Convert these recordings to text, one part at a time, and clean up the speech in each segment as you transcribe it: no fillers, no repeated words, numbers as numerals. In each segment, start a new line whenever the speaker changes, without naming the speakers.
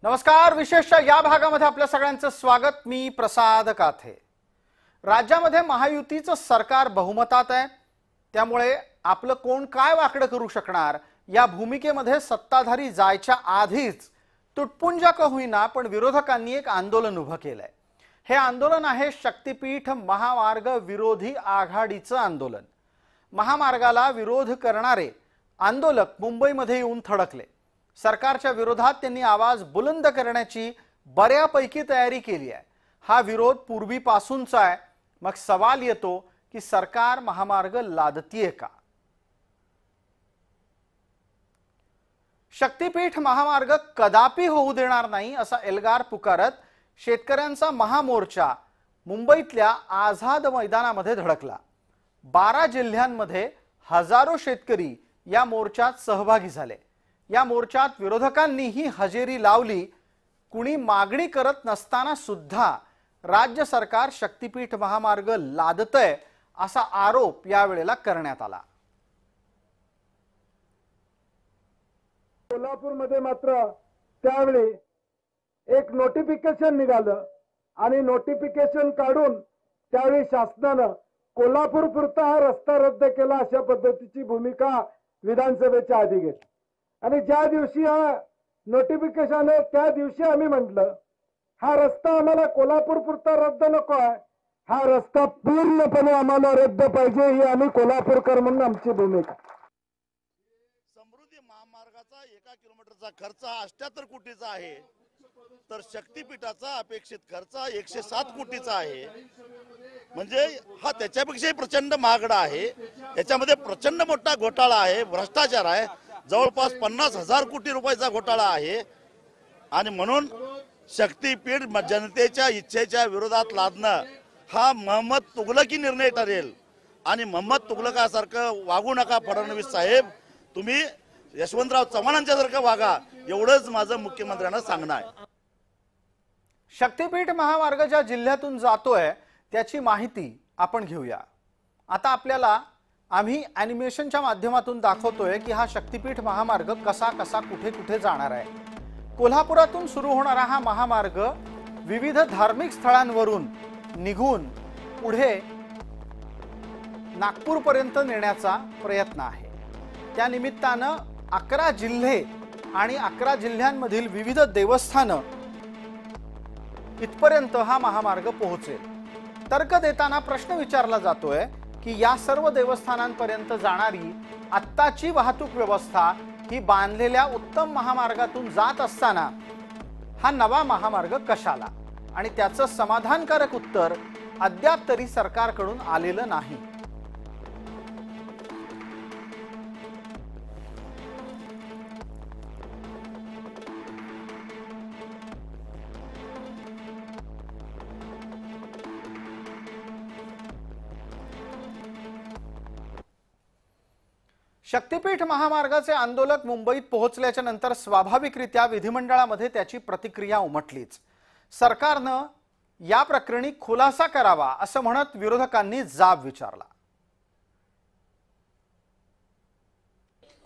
नमस्कार, विशेषच्या या भागामध्ये आपल्या सगळ्यांचं स्वागत। मी प्रसाद काथे। राज्यामध्ये महायुतीचं सरकार बहुमतात आहे, त्यामुळे आपलं कोण काय वाकडं करू शकणार या भूमिकेमध्ये सत्ताधारी जायच्या आधीच तुटपुंजा का होईना पण विरोधकांनी एक आंदोलन उभं केलंय। हे आंदोलन आहे शक्तीपीठ महामार्ग विरोधी आघाडीचं आंदोलन। महामार्गाला विरोध करणारे आंदोलक मुंबईमध्ये येऊन थडकले। सरकारच्या विरोधात त्यांनी आवाज बुलंद करण्याची बऱ्यापैकी तयारी केली आहे। हा विरोध पूर्वीपासूनचा आहे, मग सवाल येतो की सरकार महामार्ग लादतीये का? शक्तीपीठ महामार्ग कदापि होऊ देणार नाही असा एल्गार पुकारत शेतकऱ्यांचा महामोर्चा मुंबईतल्या आझाद मैदानामध्ये धडकला। 12 जिल्ह्यांमध्ये हजारो शेतकरी या मोर्चात सहभागी झाले। या मोर्चात विरोधकांनीही हजेरी लावली। कुणी मागणी करत नसताना सुद्धा राज्य सरकार शक्तीपीठ महामार्ग लादतंय असा आरोप यावेळेला करण्यात आला।
कोल्हापूरमध्ये मात्र त्यावेळी एक नोटिफिकेशन निघालं आणि नोटिफिकेशन काढून त्यावेळी शासनानं कोल्हापूर पुरता हा रस्ता रद्द केला अशा पद्धतीची भूमिका विधानसभेच्या आधी घेतली। आणि ज्या दिवशी हा नोटिफिकेशन आहे त्या दिवशी आम्ही म्हटलं हा रस्ता आम्हाला कोल्हापूर पुरता रद्द नको आहे, हा रस्ता पूर्णपणे आम्हाला रद्द पाहिजे ही आम्ही कोल्हापूरकर म्हणून आमची भूमिका।
समृद्धी महामार्गाचा 1 किलोमीटरचा खर्च 78 कोटीचा आहे, तर शक्तीपीठाचा अपेक्षित खर्च 107 कोटीचा आहे। म्हणजे हा त्याच्यापेक्षाही प्रचंड महागडा आहे। याच्यामध्ये प्रचंड मोठा घोटाळा आहे, भ्रष्टाचार आहे, जवळपास 50,000 कोटी रुपयाचा घोटाळा आहे। आणि म्हणून शक्तीपीठ जनतेच्या इच्छेच्या विरोधात लादणं हा मोहम्मद तुगलकी निर्णय ठरेल। आणि मोहम्मद तुगलकासारखं वागू नका फडणवीस साहेब, तुम्ही यशवंतराव चव्हाणांच्या सारखं वागा, एवढंच माझं मुख्यमंत्र्यांना सांगणं आहे।
शक्तीपीठ महामार्ग ज्या जिल्ह्यातून जातोय त्याची माहिती आपण घेऊया। आता आपल्याला आम्ही ॲनिमेशनच्या माध्यमातून दाखवतोय की हा शक्तीपीठ महामार्ग कसा कसा कुठे कुठे जाणार आहे। कोल्हापुरातून सुरू होणारा हा महामार्ग विविध धार्मिक स्थळांवरून निघून पुढे नागपूरपर्यंत नेण्याचा प्रयत्न आहे। त्या निमित्तानं 11 जिल्हे आणि 11 जिल्ह्यांमधील विविध देवस्थानं इथपर्यंत हा महामार्ग पोहोचेल। तर्क देताना प्रश्न विचारला जातोय की या सर्व देवस्थानांपर्यंत जाणारी आत्ताची वाहतूक व्यवस्था ही बांधलेल्या उत्तम महामार्गातून जात असताना हा नवा महामार्ग कशाला? आणि त्याचं समाधानकारक उत्तर अद्याप तरी सरकारकडून आलेलं नाही। शक्तीपीठ महामार्गाचे आंदोलक मुंबईत पोहोचल्याच्या नंतर स्वाभाविकरित्या विधिमंडळामध्ये त्याची प्रतिक्रिया उमटलीच। सरकारनं या प्रकरणी खुलासा करावा असं म्हणत विरोधकांनी जाब विचारला।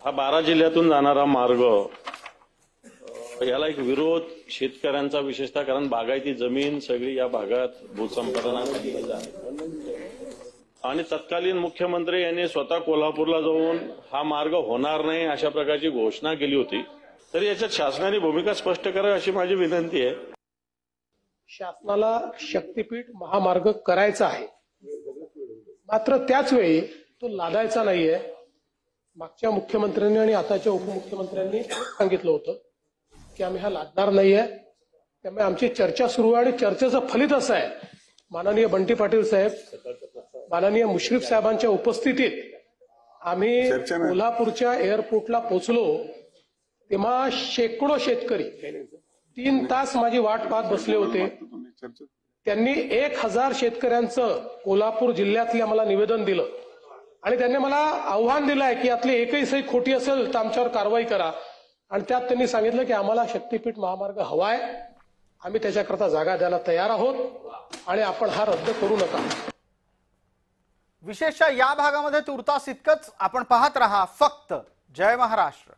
हा 12 जिल्ह्यातून जाणारा मार्ग याला एक विरोध शेतकऱ्यांचा विशेषतः, कारण बागायती जमीन सगळी या भागात भूसंपादनाखाली आहे। आणि तत्कालीन मुख्यमंत्री यांनी स्वतः कोल्हापूरला जाऊन हा मार्ग होणार नाही अशा प्रकारची घोषणा केली होती। तर याच्यात शासनाने भूमिका स्पष्ट करावी अशी माझी विनंती आहे।
शासनाला शक्तीपीठ महामार्ग करायचा आहे, मात्र त्याच वेळी तो लादायचा नाहीये। मागच्या मुख्यमंत्र्यांनी आणि आताच्या उपमुख्यमंत्र्यांनी सांगितलं होतं की आम्ही हा लादणार नाहीये। त्यामुळे आमची चर्चा सुरू आहे आणि चर्चेचं फलित असं आहे, माननीय बंटी पाटील साहेब, माननीय मुश्रीफ साहेबांच्या उपस्थितीत आम्ही कोल्हापूरच्या एअरपोर्टला पोहोचलो तेव्हा शेकडो शेतकरी 3 तास माझी वाट पाहत बसले होते। त्यांनी 1000 शेतकऱ्यांचं कोल्हापूर जिल्ह्यातल्या मला निवेदन दिलं आणि त्यांनी मला आव्हान दिलंय की यातली एकही सही खोटी असेल तर आमच्यावर कारवाई करा। आणि त्यात त्यांनी सांगितलं की आम्हाला शक्तीपीठ महामार्ग हवाय, आम्ही त्याच्याकरता जागा द्यायला तयार आहोत आणि आपण हा रद्द करू नका।
विशेषतः या भागामध्ये तुर्तास इतकंच। आपण पाहत रहा फक्त जय महाराष्ट्र।